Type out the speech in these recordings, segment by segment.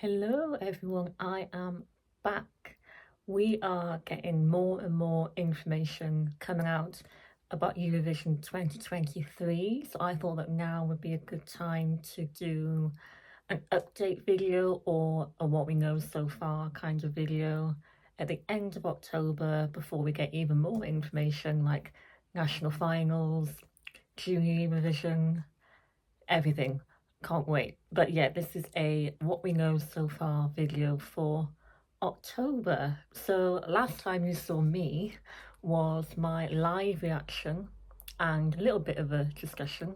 Hello everyone, I am back. We are getting more and more information coming out about Eurovision 2023, so I thought that now would be a good time to do an update video or a what we know so far kind of video at the end of October before we get even more information like national finals, junior Eurovision, everything. Can't wait. But yeah, this is a what we know so far video for October. So last time you saw me was my live reaction and a little bit of a discussion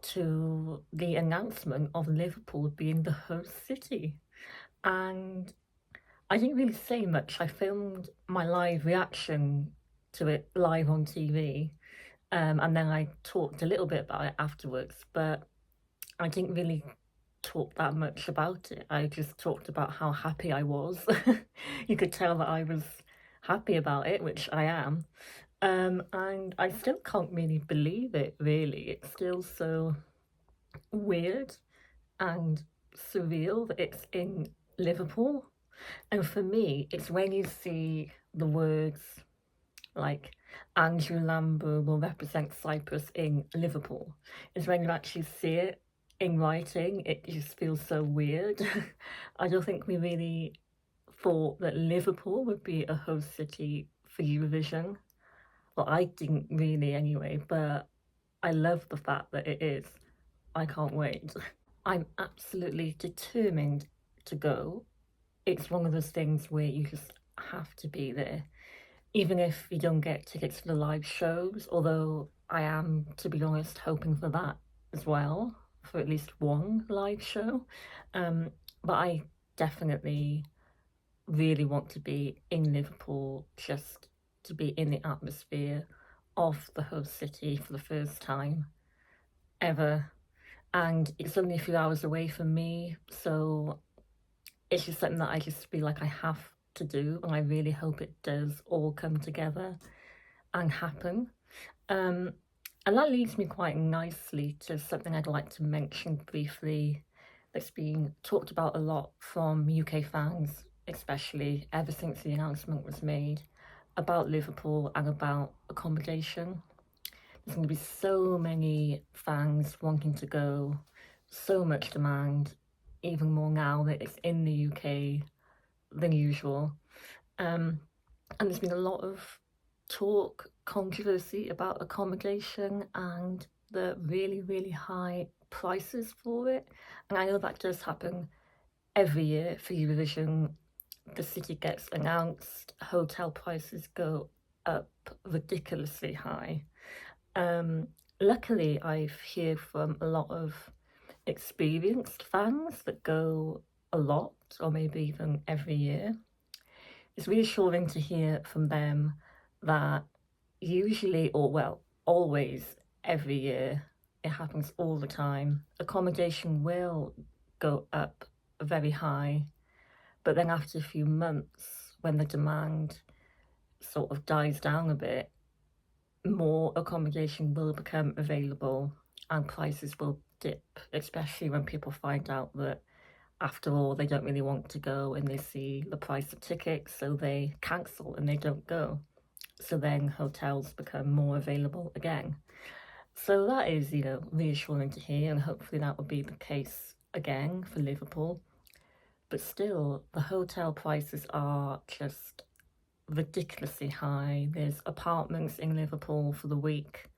to the announcement of Liverpool being the host city. And I didn't really say much. I filmed my live reaction to it live on TV, and then I talked a little bit about it afterwards, but I didn't really talk that much about it. I just talked about how happy I was. You could tell that I was happy about it, which I am. And I still can't really believe it, really. It's still so weird and surreal that it's in Liverpool. And for me, it's when you see the words like Andrew Lambert will represent Cyprus in Liverpool. It's when you actually see it in writing, it just feels so weird. I don't think we really thought that Liverpool would be a host city for Eurovision. Well, I didn't really anyway, but I love the fact that it is. I can't wait. I'm absolutely determined to go. It's one of those things where you just have to be there. Even if you don't get tickets for the live shows, although I am, to be honest, hoping for that as well, for at least one live show. But I definitely really want to be in Liverpool, just to be in the atmosphere of the host city for the first time ever. And it's only a few hours away from me, so it's just something that I just feel like I have to do, and I really hope it does all come together and happen. And that leads me quite nicely to something I'd like to mention briefly that's been talked about a lot from UK fans, especially ever since the announcement was made about Liverpool and about accommodation. There's going to be so many fans wanting to go, so much demand, even more now that it's in the UK than usual. And there's been a lot of talk, controversy about accommodation and the really, really high prices for it. And I know that does happen every year for Eurovision. The city gets announced, hotel prices go up ridiculously high. Luckily, I've heard from a lot of experienced fans that go a lot, or maybe even every year. It's reassuring to hear from them that usually, or well, always, every year, it happens all the time, accommodation will go up very high, but then after a few months, when the demand sort of dies down a bit, more accommodation will become available and prices will dip, especially when people find out that after all they don't really want to go and they see the price of tickets, so they cancel and they don't go. So then hotels become more available again. So that is, reassuring to hear, and hopefully that will be the case again for Liverpool. But still, the hotel prices are just ridiculously high. There's apartments in Liverpool for the week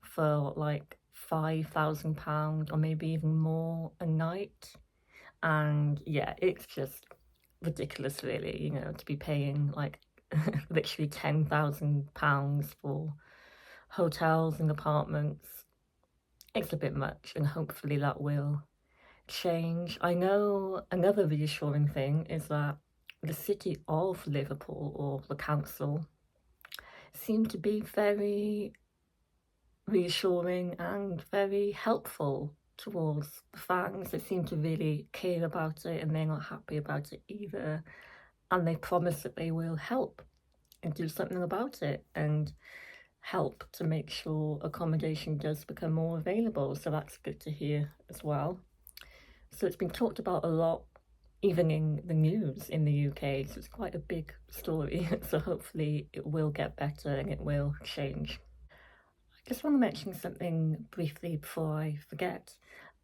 for like £5,000 or maybe even more a night. And yeah, it's just ridiculous, really, to be paying like literally £10,000 for hotels and apartments. It's a bit much, and hopefully that will change. I know another reassuring thing is that the city of Liverpool, or the council, seem to be very reassuring and very helpful towards the fans. They seem to really care about it, and they're not happy about it either. And they promise that they will help and do something about it and help to make sure accommodation does become more available. So that's good to hear as well. So it's been talked about a lot even in the news in the UK. So it's quite a big story. So hopefully it will get better and it will change. I just want to mention something briefly before I forget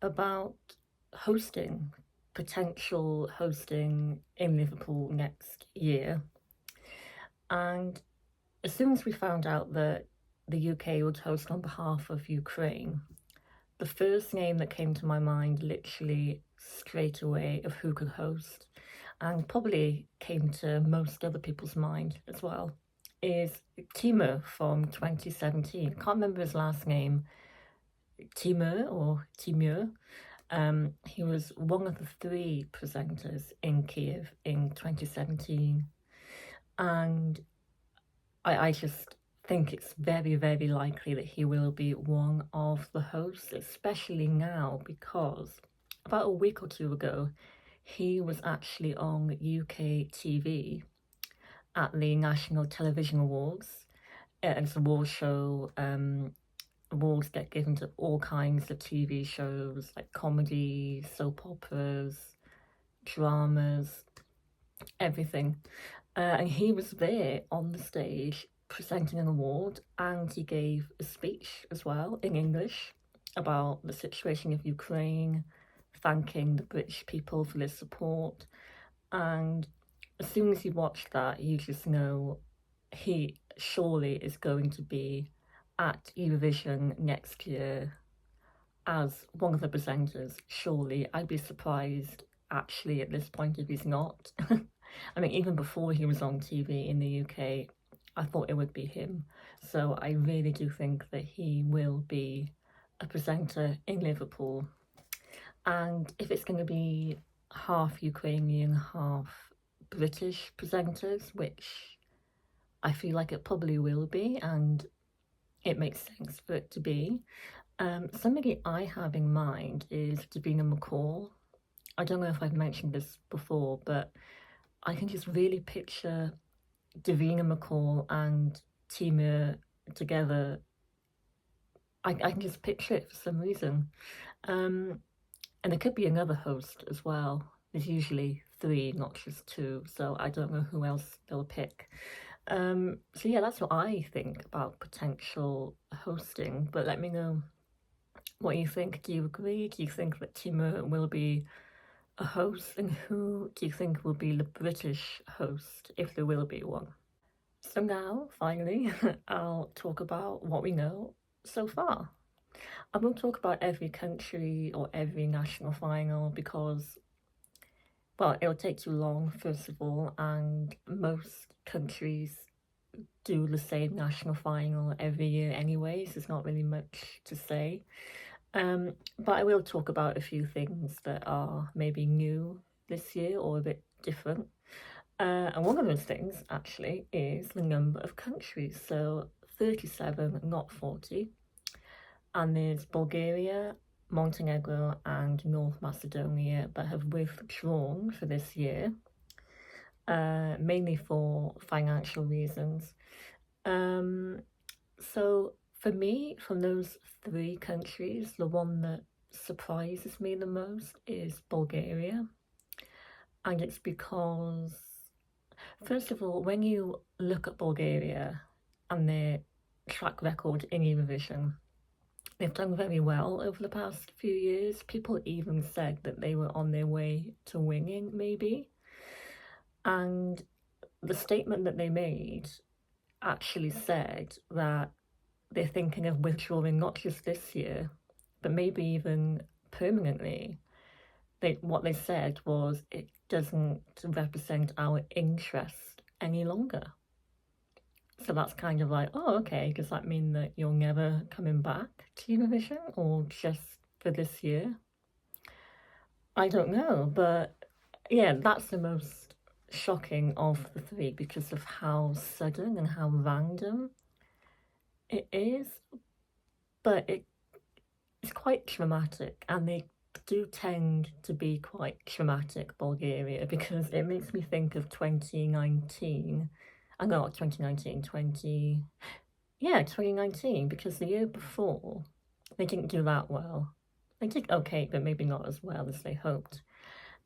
about hosting, potential hosting in Liverpool next year. And as soon as we found out that the UK would host on behalf of Ukraine, the first name that came to my mind literally straight away of who could host, and probably came to most other people's mind as well, is Timur from 2017. Can't remember his last name, Timur or Timur. He was one of the 3 presenters in Kiev in 2017, and I just think it's very, very likely that he will be one of the hosts, especially now because about a week or 2 ago, he was actually on UK TV at the National Television Awards. It's an award show. Awards get given to all kinds of TV shows, like comedy, soap operas, dramas, everything. And he was there on the stage presenting an award, and he gave a speech as well in English about the situation of Ukraine, thanking the British people for their support. And as soon as you watch that, you just know he surely is going to be at Eurovision next year as one of the presenters. Surely, I'd be surprised actually at this point if he's not. I mean, even before he was on TV in the UK, I thought it would be him. So I really do think that he will be a presenter in Liverpool. And if it's going to be half Ukrainian, half British presenters, which I feel like it probably will be, and it makes sense for it to be, somebody I have in mind is Davina McCall. I don't know if I've mentioned this before, but I can just really picture Davina McCall and Timur together. I can just picture it for some reason. And there could be another host as well. There's usually 3, not just 2, so I don't know who else they'll pick. So yeah, that's what I think about potential hosting, but let me know what you think. Do you agree? Do you think that Timur will be a host, and who do you think will be the British host, if there will be one? So now, finally, I'll talk about what we know so far. I won't talk about every country or every national final because, well, it'll take too long, first of all, and most countries do the same national final every year anyway, so there's not really much to say. But I will talk about a few things that are maybe new this year or a bit different. And one of those things, actually, is the number of countries. So 37, not 40. And there's Bulgaria, Montenegro, and North Macedonia that have withdrawn for this year, mainly for financial reasons. So for me, from those 3 countries, the one that surprises me the most is Bulgaria. And it's because, first of all, when you look at Bulgaria and their track record in Eurovision, they've done very well over the past few years. People even said that they were on their way to winning, maybe. And the statement that they made actually said that they're thinking of withdrawing not just this year, but maybe even permanently. What they said was it doesn't represent our interest any longer. So that's kind of like, oh, okay, does that mean that you're never coming back to Eurovision or just for this year? I don't know, but yeah, that's the most shocking of the 3 because of how sudden and how random it is. But it's quite traumatic, and they do tend to be quite traumatic, Bulgaria, because it makes me think of 2019. Not 2019, 2019, because the year before, they didn't do that well. They did okay, but maybe not as well as they hoped.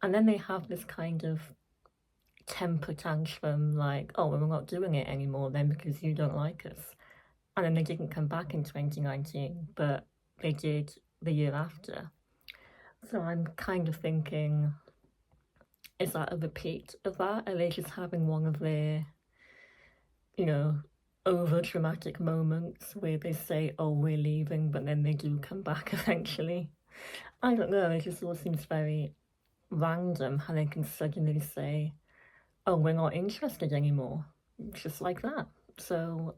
And then they have this kind of temper tantrum like, oh, well, we're not doing it anymore then because you don't like us. And then they didn't come back in 2019, but they did the year after. So I'm kind of thinking, is that a repeat of that? Are they just having one of their, you know, over dramatic moments where they say, oh, we're leaving, but then they do come back eventually? I don't know, it just all seems very random how they can suddenly say, oh, we're not interested anymore, just like that. So,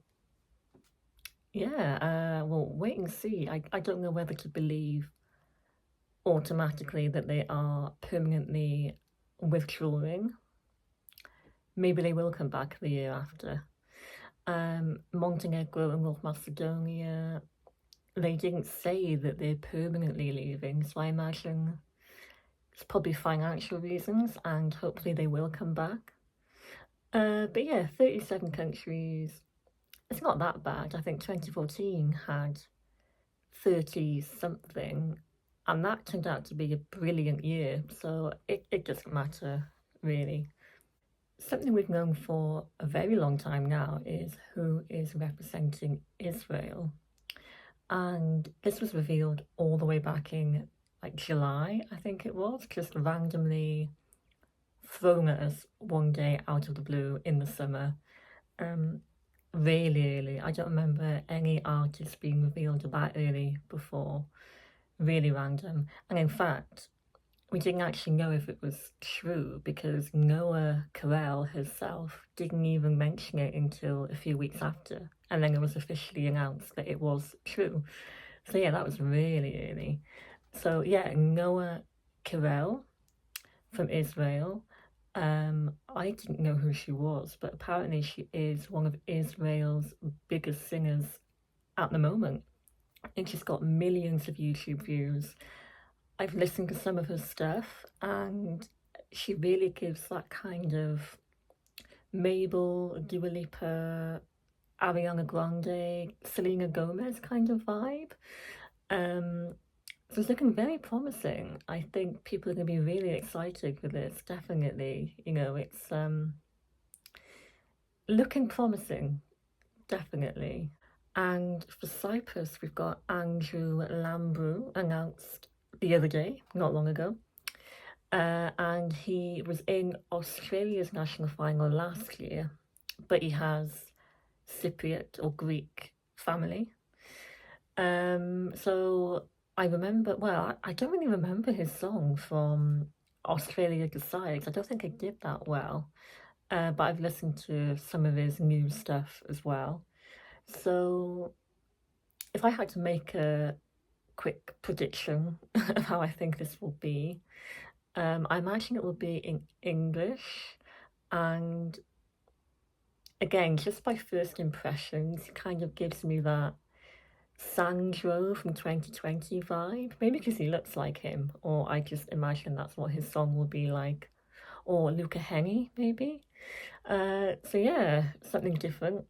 yeah, we'll wait and see. I don't know whether to believe automatically that they are permanently withdrawing. Maybe they will come back the year after. Montenegro and North Macedonia, they didn't say that they're permanently leaving, so I imagine it's probably financial reasons and hopefully they will come back. But yeah, 37 countries, it's not that bad. I think 2014 had 30 something, and that turned out to be a brilliant year, so it doesn't matter really. Something we've known for a very long time now is who is representing Israel. And this was revealed all the way back in like July, I think it was, just randomly thrown at us one day out of the blue in the summer. Really early. I don't remember any artist being revealed that early before. Really random. And in fact, we didn't actually know if it was true because Noah Carell herself didn't even mention it until a few weeks after. And then it was officially announced that it was true. So yeah, that was really early. So yeah, Noah Carell from Israel. I didn't know who she was, but apparently she is one of Israel's biggest singers at the moment. And she's got millions of YouTube views. I've listened to some of her stuff and she really gives that kind of Mabel, Dua Lipa, Ariana Grande, Selena Gomez kind of vibe. So it's looking very promising. I think people are going to be really excited for this, definitely. You know, it's looking promising, definitely. And for Cyprus, we've got Andrew Lambrou announced the other day, not long ago. And he was in Australia's national final last year, but he has Cypriot or Greek family. So I remember, well, I don't really remember his song from Australia Decides. I don't think I did that well, but I've listened to some of his new stuff as well. So if I had to make a quick prediction of how I think this will be, I imagine it will be in English, and again, just by first impressions, it kind of gives me that Sandro from 2020 vibe. Maybe because he looks like him, or I just imagine that's what his song will be like. Or Luca Henney, maybe. So yeah, something different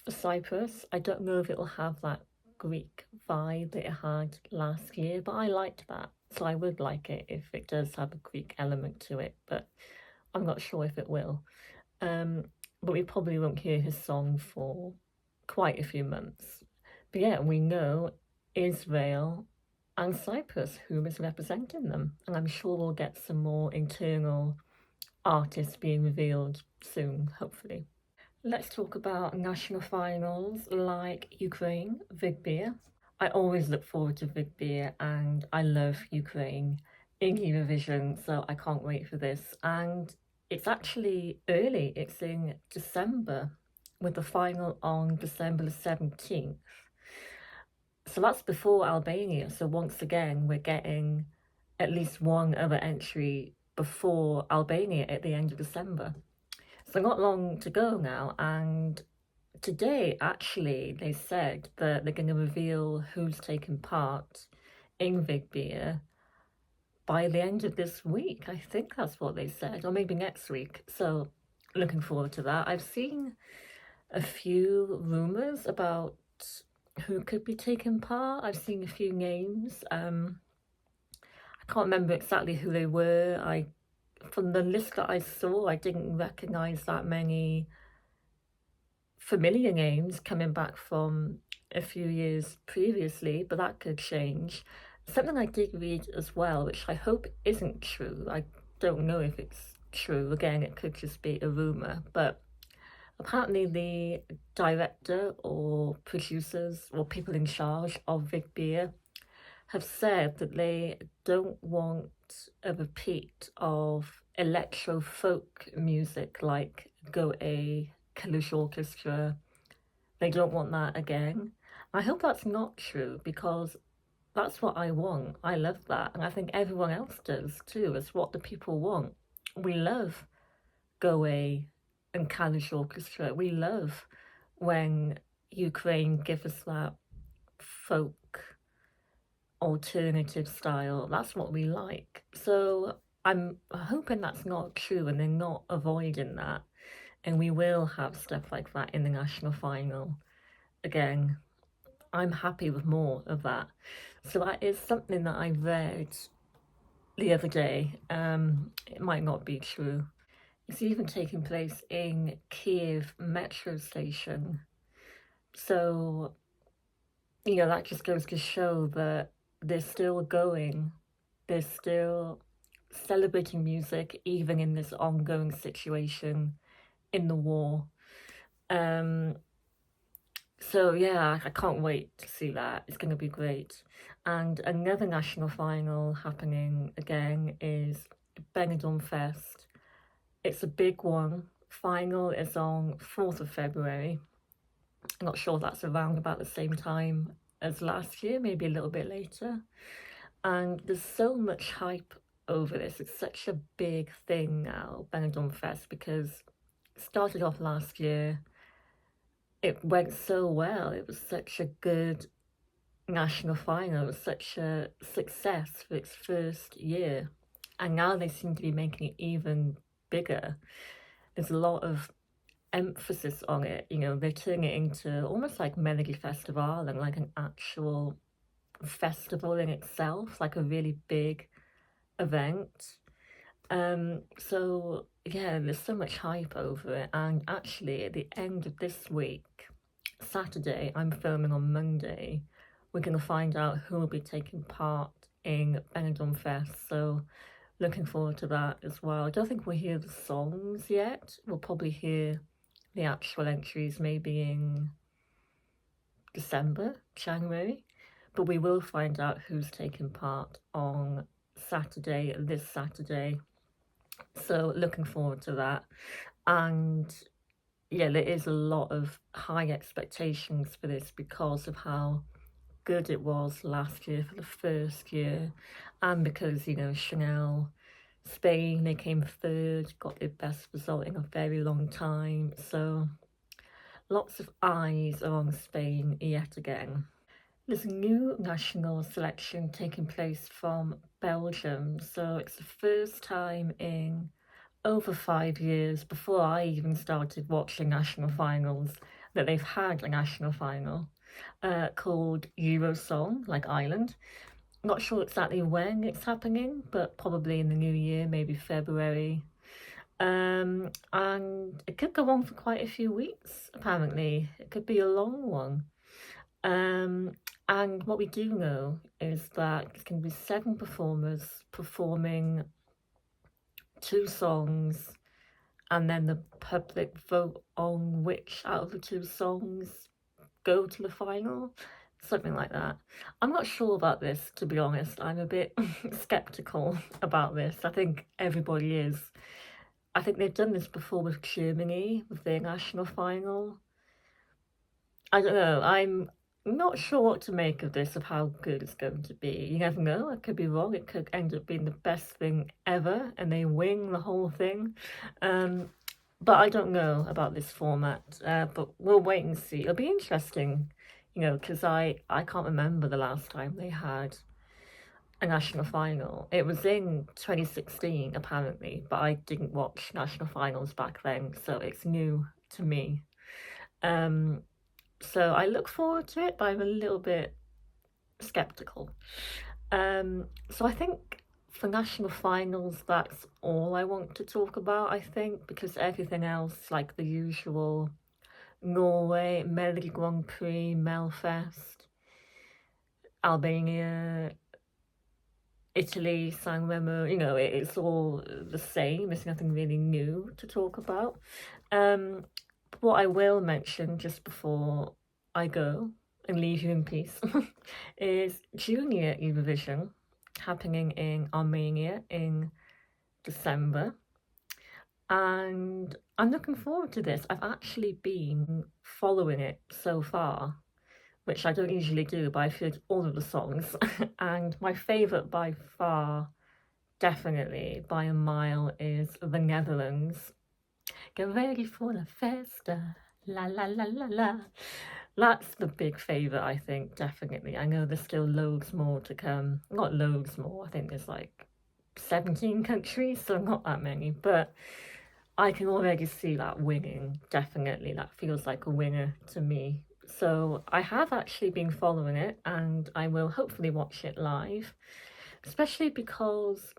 for Cyprus. I don't know if it'll have that Greek vibe that it had last year, but I liked that. So I would like it if it does have a Greek element to it, but I'm not sure if it will. But we probably won't hear his song for quite a few months. But yeah, we know Israel and Cyprus who is representing them. And I'm sure we'll get some more internal artists being revealed soon, hopefully. Let's talk about national finals like Ukraine, Vidbir. I always look forward to Vidbir and I love Ukraine in Eurovision, so I can't wait for this. And it's actually early, it's in December, with the final on December the 17th. So that's before Albania. So once again, we're getting at least one other entry before Albania at the end of December. So not long to go now. And today, actually, they said that they're going to reveal who's taken part in Vidbir by the end of this week. I think that's what they said, or maybe next week. So looking forward to that. I've seen a few rumours about who could be taking part. I've seen a few names. I can't remember exactly who they were. From the list that I saw, I didn't recognise that many familiar names coming back from a few years previously, but that could change. Something I did read as well, which I hope isn't true. I don't know if it's true. Again, it could just be a rumour, but apparently the director or producers or people in charge of Big Beer have said that they don't want a repeat of electro folk music like Go A, Kalush Orchestra. They don't want that again. I hope that's not true because that's what I want. I love that. And I think everyone else does too. It's what the people want. We love Go A and Kalush Orchestra. We love when Ukraine give us that folk alternative style. That's what we like. So I'm hoping that's not true and they're not avoiding that. And we will have stuff like that in the national final again. I'm happy with more of that. So that is something that I read the other day. It might not be true. It's even taking place in Kiev metro station. So, that just goes to show that they're still going. They're still celebrating music, even in this ongoing situation in the war. So yeah, I can't wait to see that. It's going to be great. And another national final happening again is Benidorm Fest. It's a big one. Final is on 4th of February. I'm not sure that's around about the same time as last year, maybe a little bit later. And there's so much hype over this. It's such a big thing now, Benidorm Fest, because it started off last year. It went so well. It was such a good national final. It was such a success for its first year. And now they seem to be making it even bigger. There's a lot of emphasis on it. They're turning it into almost like Melody Festival and like an actual festival in itself, like a really big event. So yeah, there's so much hype over it. And actually, at the end of this week, Saturday, I'm filming on Monday, we're going to find out who will be taking part in Benidorm Fest. So looking forward to that as well. I don't think we'll hear the songs yet. We'll probably hear the actual entries maybe in December, January. But we will find out who's taking part on Saturday, this Saturday. So looking forward to that. And yeah, there is a lot of high expectations for this because of how good it was last year for the first year, and because Chanel Spain, they came third, got their best result in a very long time. So lots of eyes are on Spain yet again. There's a new national selection taking place from Belgium, so it's the first time in over 5 years, before I even started watching national finals, that they've had a national final called Eurosong, like Ireland. Not sure exactly when it's happening, but probably in the new year, maybe February. And it could go on for quite a few weeks, apparently. It could be a long one. And what we do know is that it's going to be 7 performers performing 2 songs, and then the public vote on which out of the 2 songs go to the final, something like that. I'm not sure about this, to be honest. I'm a bit skeptical about this. I think everybody is. I think they've done this before with Germany, with their national final. I don't know, I'm not sure what to make of this, of how good it's going to be. You never know, I could be wrong. It could end up being the best thing ever and they win the whole thing. But I don't know about this format, but we'll wait and see. It'll be interesting, because I can't remember the last time they had a national final. It was in 2016, apparently, but I didn't watch national finals back then, so it's new to me. So I look forward to it, but I'm a little bit skeptical. So I think for national finals, that's all I want to talk about, I think, because everything else, like the usual Norway, Melody Grand Prix, Melfest, Albania, Italy, Sanremo, it's all the same. There's nothing really new to talk about. What I will mention just before I go and leave you in peace is Junior Eurovision happening in Armenia in December. And I'm looking forward to this. I've actually been following it so far, which I don't usually do, but I've heard all of the songs. And my favourite by far, definitely by a mile, is The Netherlands. Get ready for the festa, la la la la la. That's the big favourite, I think, definitely. I know there's still loads more to come. Not loads more, I think there's like 17 countries, so not that many, but I can already see that winning, definitely. That feels like a winner to me. So I have actually been following it, and I will hopefully watch it live, especially because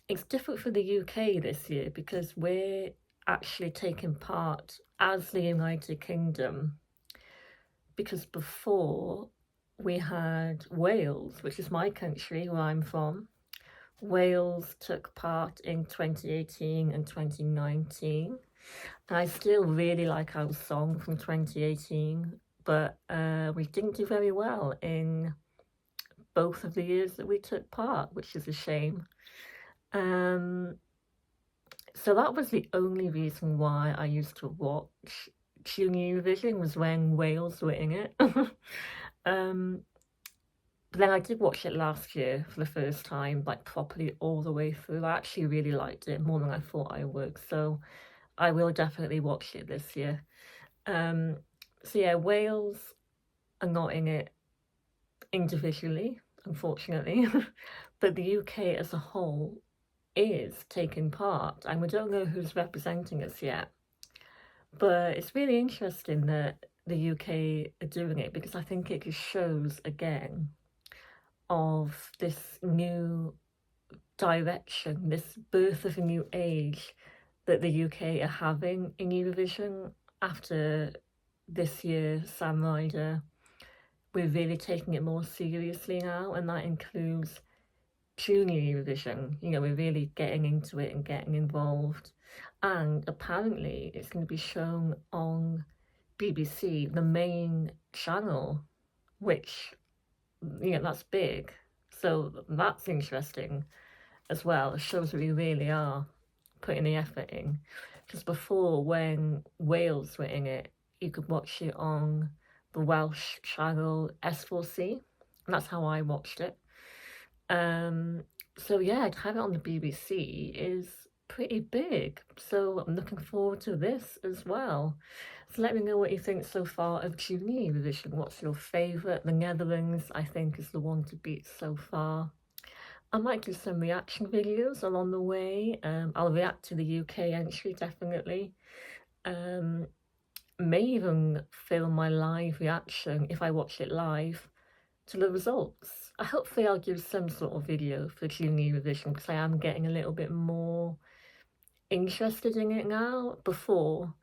it's different for the UK this year because we're actually taking part as the United Kingdom, because before we had Wales, which is my country where I'm from. Wales took part in 2018 and 2019, and I still really like our song from 2018, but we didn't do very well in both of the years that we took part, which is a shame. So that was the only reason why I used to watch Junior Eurovision, was when Wales were in it. But then I did watch it last year for the first time, like properly all the way through. I actually really liked it more than I thought I would, so I will definitely watch it this year. So yeah, Wales are not in it individually, unfortunately, but the UK as a whole is taking part, and we don't know who's representing us yet. But it's really interesting that the UK are doing it, because I think it just shows again of this new direction, this birth of a new age that the UK are having in Eurovision after this year, Sam Ryder. We're really taking it more seriously now, and that includes Junior Eurovision. We're really getting into it and getting involved. And apparently it's going to be shown on BBC, the main channel, which, that's big. So that's interesting as well. It shows that we really are putting the effort in. Because before, when Wales were in it, you could watch it on the Welsh channel S4C, and that's how I watched it. So yeah, to have it on the BBC is pretty big. So I'm looking forward to this as well. So let me know what you think so far of Junior Eurovision. What's your favourite? The Netherlands, I think, is the one to beat so far. I might do some reaction videos along the way. I'll react to the UK entry, definitely. May even film my live reaction, if I watch it live, to the results. Hopefully I'll give some sort of video for Junior Eurovision, because I am getting a little bit more interested in it now. Before,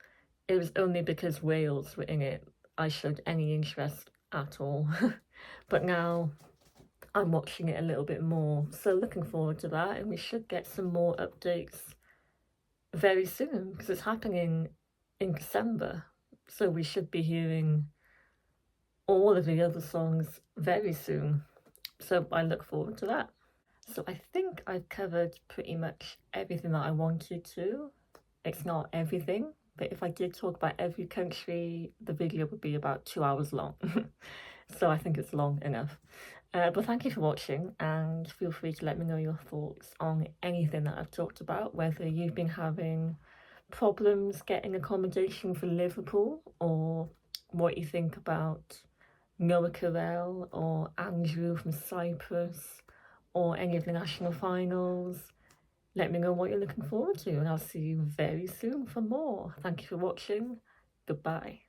it was only because Wales were in it I showed any interest at all. But now I'm watching it a little bit more, so looking forward to that, and we should get some more updates very soon, because it's happening in December, so we should be hearing all of the other songs very soon, so I look forward to that. So I think I've covered pretty much everything that I wanted to. It's not everything, but if I did talk about every country, the video would be about 2 hours long. So I think it's long enough. But thank you for watching, and feel free to let me know your thoughts on anything that I've talked about, whether you've been having problems getting accommodation for Liverpool, or what you think about Noah Carell or Andrew from Cyprus, or any of the national finals. Let me know what you're looking forward to, and I'll see you very soon for more. Thank you for watching. Goodbye.